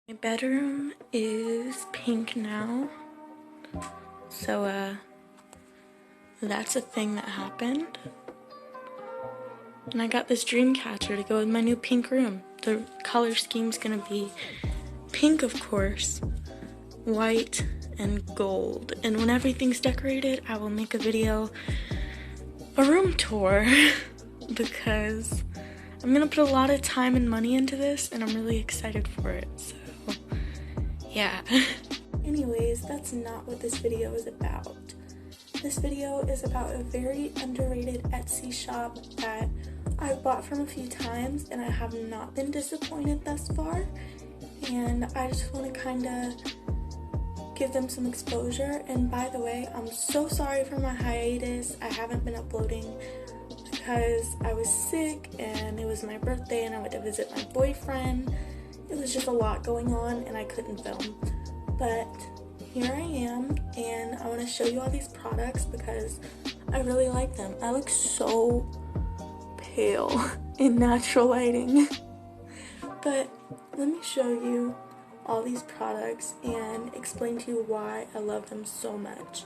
My bedroom is pink now, so that's a thing that happened. And I got this dream catcher to go with my new pink room. The color scheme's gonna be pink, of course, white, and gold. And when everything's decorated, I will make a video, a room tour, because I'm gonna put a lot of time and money into this, and I'm really excited for it, so yeah. Anyways, that's not what this video is about. This video is about a very underrated Etsy shop that I've bought from a few times and I have not been disappointed thus far, and I just want to kind of give them some exposure. And by the way, I'm so sorry for my hiatus. I haven't been uploading because I was sick and it was my birthday and I went to visit my boyfriend. It was just a lot going on and I couldn't film, but here I am and I want to show you all these products because I really like them. I look so pale in natural lighting, but let me show you all these products and explain to you why I love them so much.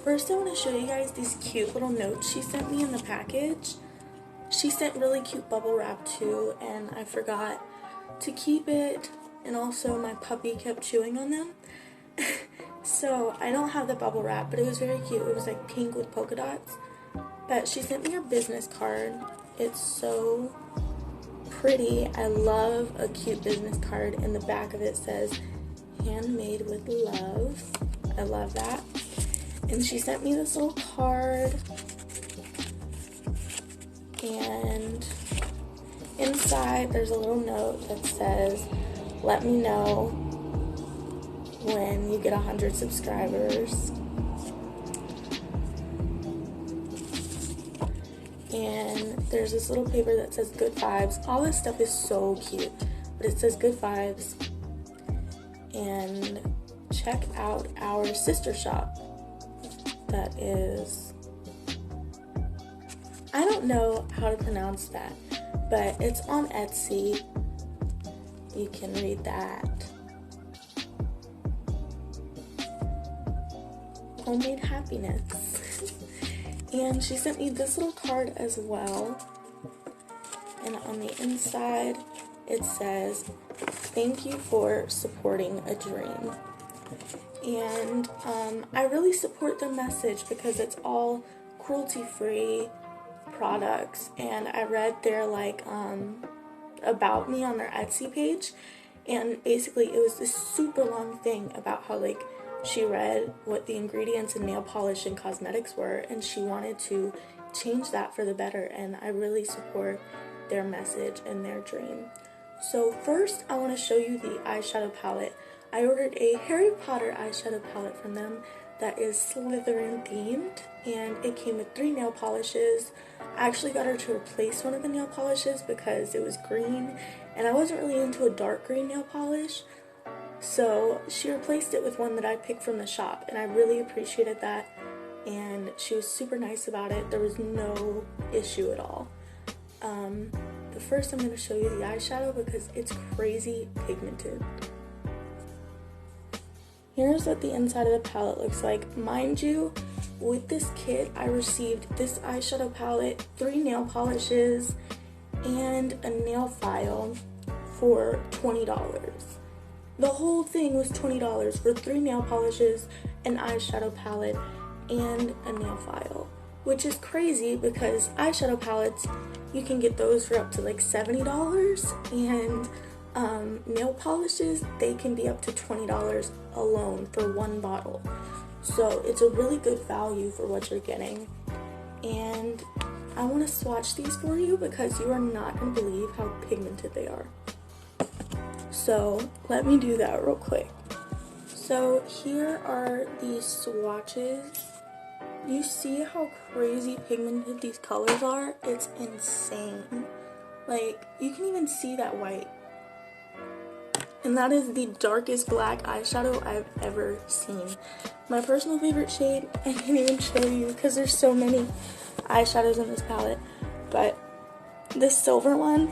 First, I want to show you guys these cute little notes she sent me in the package. She sent really cute bubble wrap too, and I forgot to keep it, and also my puppy kept chewing on them. So I don't have the bubble wrap, but it was very cute. It was like pink with polka dots. But she sent me her business card. It's so pretty. I love a cute business card. In the back of it says, "Handmade with love." I love that. And she sent me this little card. And inside there's a little note that says, "Let me know when you get 100 subscribers." And there's this little paper that says "Good Vibes." All this stuff is so cute, but it says "Good Vibes." And check out our sister shop. That is, I don't know how to pronounce that, but it's on Etsy. You can read that. Homemade happiness. And she sent me this little card as well. And on the inside, it says, "Thank you for supporting a dream." And I really support their message because it's all cruelty-free products. And I read their about me on their Etsy page, and basically it was this super long thing about how she read what the ingredients in nail polish and cosmetics were, and she wanted to change that for the better, and I really support their message and their dream. So first I want to show you the eyeshadow palette. I ordered a Harry Potter eyeshadow palette from them that is Slytherin themed, and it came with 3 nail polishes. I actually got her to replace one of the nail polishes because it was green and I wasn't really into a dark green nail polish, so she replaced it with one that I picked from the shop, and I really appreciated that, and she was super nice about it. There was no issue at all. But first I'm going to show you the eyeshadow because it's crazy pigmented. Here's what the inside of the palette looks like. Mind you, with this kit, I received this eyeshadow palette, 3 nail polishes, and a nail file for $20. The whole thing was $20 for 3 nail polishes, an eyeshadow palette, and a nail file, which is crazy because eyeshadow palettes, you can get those for up to $70, and nail polishes, they can be up to $20 alone for 1 bottle. So it's a really good value for what you're getting. And I want to swatch these for you because you are not going to believe how pigmented they are. So let me do that real quick. So here are these swatches. You see how crazy pigmented these colors are? It's insane. You can even see that white. And that is the darkest black eyeshadow I've ever seen. My personal favorite shade, I can't even show you because there's so many eyeshadows in this palette, but this silver one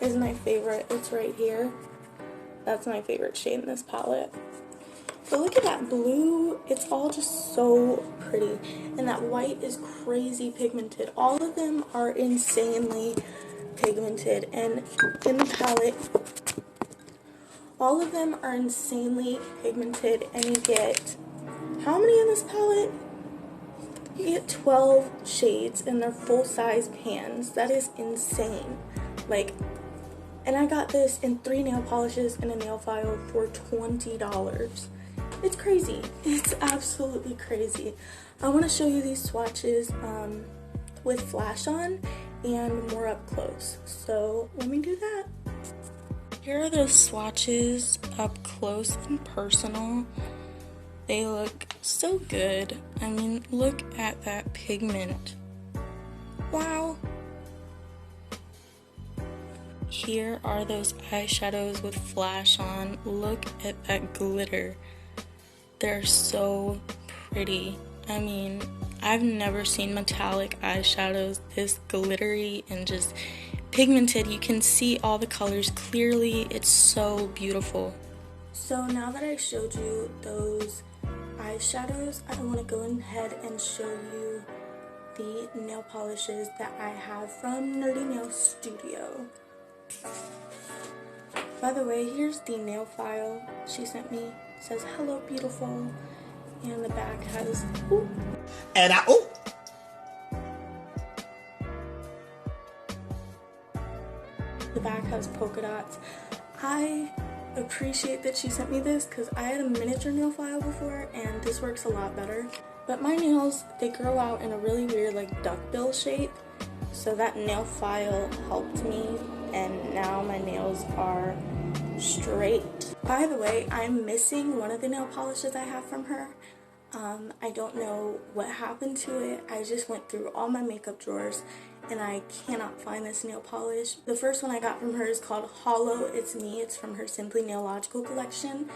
is my favorite. It's right here. That's my favorite shade in this palette. But look at that blue. It's all just so pretty. And that white is crazy pigmented. All of them are insanely pigmented. And in the palette, all of them are insanely pigmented. And you get, how many in this palette? You get 12 shades and they're full-size pans. That is insane. Like, and I got this in 3 nail polishes and a nail file for $20. It's crazy. It's absolutely crazy. I want to show you these swatches with flash on and more up close. So let me do that. Here are the swatches up close and personal. They look so good. I mean, look at that pigment. Wow. Here are those eyeshadows with flash on. Look at that glitter. They're so pretty. I mean, I've never seen metallic eyeshadows this glittery and just pigmented. You can see all the colors clearly. It's so beautiful. So now that I showed you those eyeshadows, I want to go ahead and show you the nail polishes that I have from Nerdy Nail Studio. By the way, here's the nail file she sent me. It says, "Hello, beautiful," and the back has, ooh. And I, ooh. The back has polka dots. I appreciate that she sent me this because I had a miniature nail file before and this works a lot better. But my nails, they grow out in a really weird like duckbill shape, so that nail file helped me and now my nails are straight. By the way, I'm missing one of the nail polishes I have from her. I don't know what happened to it. I just went through all my makeup drawers and I cannot find this nail polish. The first one I got from her is called Hollow It's Me. It's from her Simply Nailogical collection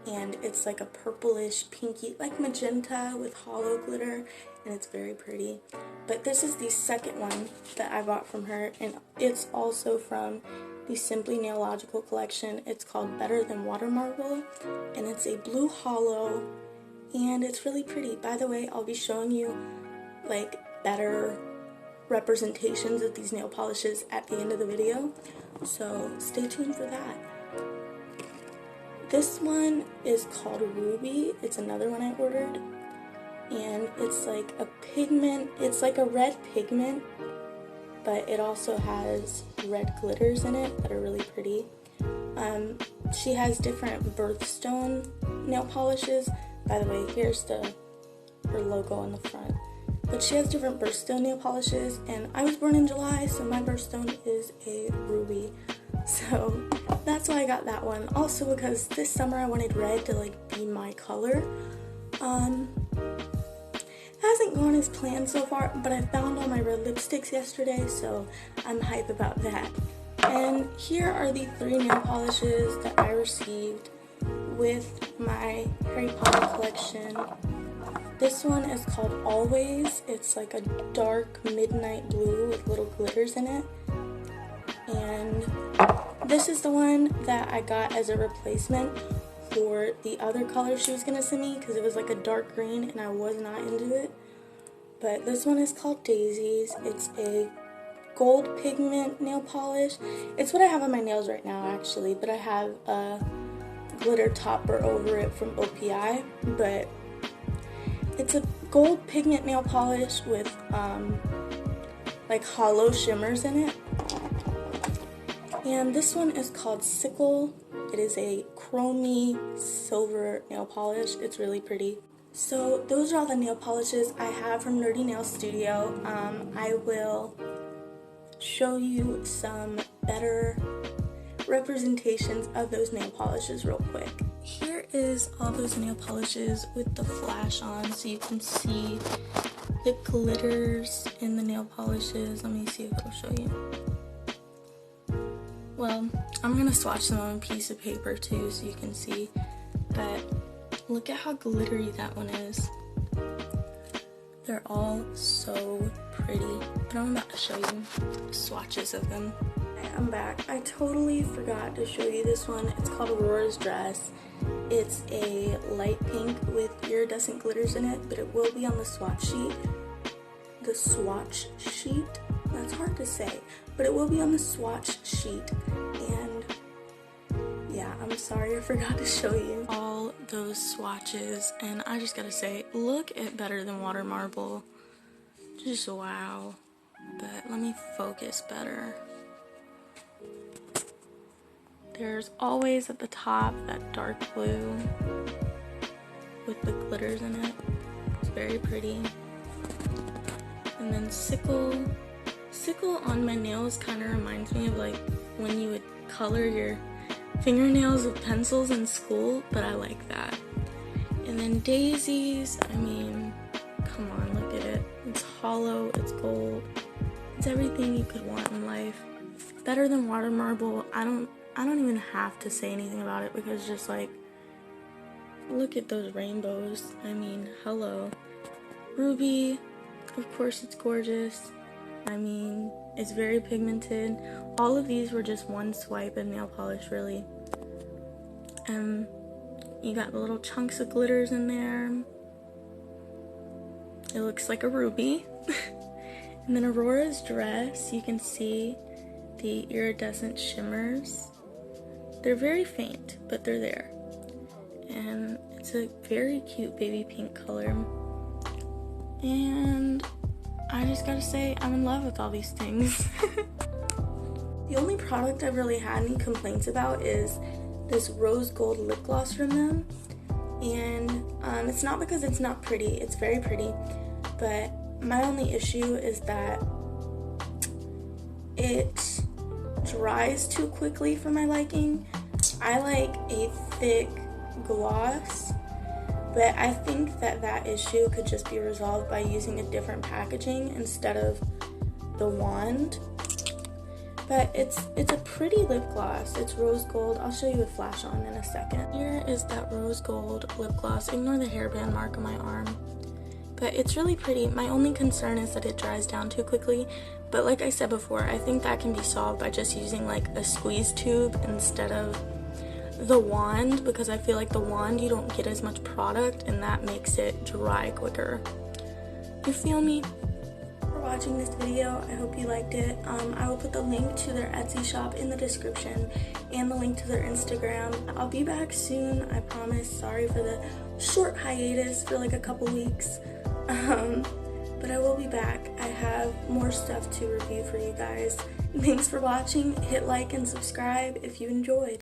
and it's like a purplish pinky, like magenta with hollow glitter, and it's very pretty. But this is the second one that I bought from her and it's also from the Simply Nailogical collection. It's called Better Than Water Marble and it's a blue hollow and it's really pretty. By the way, I'll be showing you like better representations of these nail polishes at the end of the video, so stay tuned for that. This one is called Ruby. It's another one I ordered and it's like a pigment, it's like a red pigment, but it also has red glitters in it that are really pretty. She has different birthstone nail polishes. By the way, here's her logo on the front. But she has different birthstone nail polishes, and I was born in July, so my birthstone is a ruby. So that's why I got that one. Also because this summer I wanted red to like be my color. Hasn't gone as planned so far, but I found all my red lipsticks yesterday, so I'm hype about that. And here are the 3 nail polishes that I received with my Harry Potter collection. This one is called Always. It's like a dark midnight blue with little glitters in it. And this is the one that I got as a replacement for the other color she was going to send me because it was like a dark green and I was not into it. But this one is called Daisies. It's a gold pigment nail polish. It's what I have on my nails right now actually, but I have a glitter topper over it from OPI, but it's a gold pigment nail polish with like hollow shimmers in it. And this one is called Sickle. It is a chromy silver nail polish. It's really pretty. So those are all the nail polishes I have from Nerdy Nail Studio. I will show you some better representations of those nail polishes real quick. Here is all those nail polishes with the flash on so you can see the glitters in the nail polishes. Let me see if it'll show you. Well, I'm gonna swatch them on a piece of paper too so you can see, but look at how glittery that one is. They're all so pretty, but I'm about to show you swatches of them. I'm back. I totally forgot to show you this one. It's called Aurora's Dress. It's a light pink with iridescent glitters in it, but it will be on the swatch sheet. The swatch sheet? That's hard to say, but it will be on the swatch sheet. And yeah, I'm sorry I forgot to show you all those swatches, and I just gotta say, look at Better Than Water Marble. Just wow. But let me focus better. There's always at the top that dark blue with the glitters in it. It's very pretty. And then Sickle on my nails kind of reminds me of like when you would color your fingernails with pencils in school, but I like that. And then Daisies, I mean, come on, look at it. It's hollow, it's gold. It's everything you could want in life. Better Than Water Marble, I don't even have to say anything about it because just like, look at those rainbows. I mean, hello. Ruby, of course it's gorgeous. I mean, it's very pigmented. All of these were just one swipe of nail polish, really. You got the little chunks of glitters in there. It looks like a ruby. And then Aurora's Dress, you can see the iridescent shimmers. They're very faint, but they're there. And it's a very cute baby pink color. And I just gotta say, I'm in love with all these things. The only product I've really had any complaints about is this rose gold lip gloss from them. And it's not because it's not pretty, it's very pretty, but my only issue is that it dries too quickly for my liking. I like a thick gloss, but I think that issue could just be resolved by using a different packaging instead of the wand. But it's a pretty lip gloss. It's rose gold. I'll show you a flash on in a second. Here is that rose gold lip gloss. Ignore the hairband mark on my arm. But it's really pretty. My only concern is that it dries down too quickly. But like I said before, I think that can be solved by just using like a squeeze tube instead of the wand, because I feel like the wand you don't get as much product and that makes it dry quicker. You feel me? For watching this video, I hope you liked it. I will put the link to their Etsy shop in the description and the link to their Instagram. I'll be back soon, I promise. Sorry for the short hiatus for like a couple weeks. But I will be back. I have more stuff to review for you guys. Thanks for watching. Hit like and subscribe if you enjoyed.